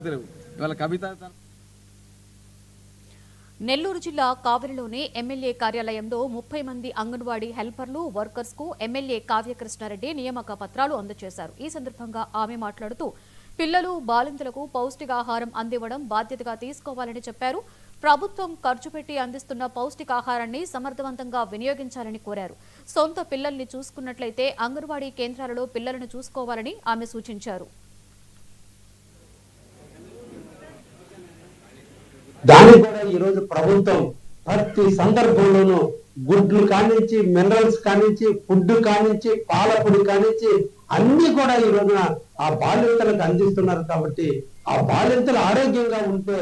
ఇవాళ కవిత నెల్లూరు జిల్లా కావలిలోని ఎమ్మెల్యే కార్యాలయంలో 30 మంది అంగన్వాడీ హెల్పర్లు వర్కర్స్ కు ఎమ్మెల్యే కావ్యకృష్ణారెడ్డి నియామక పత్రాలు అందజేశారు. ఈ సందర్భంగా ఆమె మాట్లాడుతూ పిల్లలు బాలింతలకు పౌష్టికాహారం అందివ్వడం బాధ్యతగా తీసుకోవాలని చెప్పారు. ప్రభుత్వం ఖర్చు పెట్టి అందిస్తున్న పౌష్టికాహారాన్ని సమర్థవంతంగా వినియోగించాలని కోరారు. సొంత పిల్లల్ని చూసుకున్నట్లయితే అంగన్వాడీ కేంద్రాలలో పిల్లలను చూసుకోవాలని ఆమె సూచించారు. దాన్ని కూడా ఈరోజు ప్రభుత్వం ప్రతి సందర్భంలోనూ గుడ్లు కానించి మినరల్స్ కానించి ఫుడ్ కానించి పాలపొడి కానించి అన్ని కూడా ఈ రోజున ఆ బాలింతలకు అందిస్తున్నారు. కాబట్టి ఆ బాలింతలు ఆరోగ్యంగా ఉంటే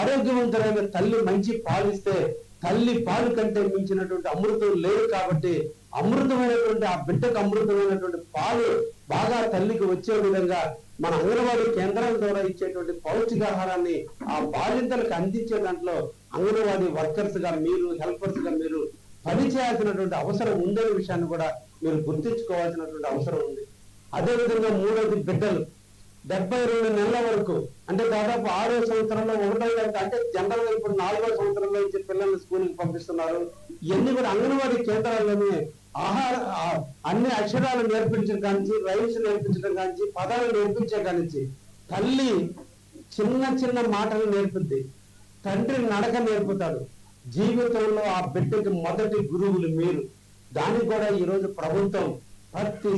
ఆరోగ్యవంతులైన తల్లి మంచి పాలిస్తే తల్లి పాలు కంటే మించినటువంటి అమృతం లేదు. కాబట్టి అమృతమైనటువంటి ఆ బిడ్డకు అమృతమైనటువంటి పాలు బాగా తల్లికి వచ్చే విధంగా మన అంగన్వాడీ కేంద్రాల ద్వారా ఇచ్చేటువంటి పౌష్టికాహారాన్ని ఆ బాలింతలకు అందించే దాంట్లో అంగన్వాడీ వర్కర్స్ గా మీరు హెల్పర్స్ గా మీరు పని చేయాల్సినటువంటి అవసరం ఉందనే విషయాన్ని కూడా మీరు గుర్తించుకోవాల్సినటువంటి అవసరం ఉంది. అదేవిధంగా మూడోది బిడ్డలు 72 నెలల వరకు అంటే దాదాపు 6వ సంవత్సరంలో 1వ తరగతి అంటే జనరల్ గా ఇప్పుడు 4వ సంవత్సరంలో నుంచి పిల్లల్ని స్కూల్కి పంపిస్తున్నారు. ఇవన్నీ కూడా అంగన్వాడీ కేంద్రాల్లోనే అన్ని అక్షరాలు నేర్పించడం కానించి రైమ్స్ నేర్పించడం కానించి పదాలు నేర్పించే కానించి తల్లి చిన్న చిన్న మాటలు నేర్పుద్ది, తండ్రి నడక నేర్పుతాడు. జీవితంలో ఆ బిడ్డకి మొదటి గురువులు మీరు. దాన్ని కూడా ఈరోజు ప్రభుత్వం ప్రతి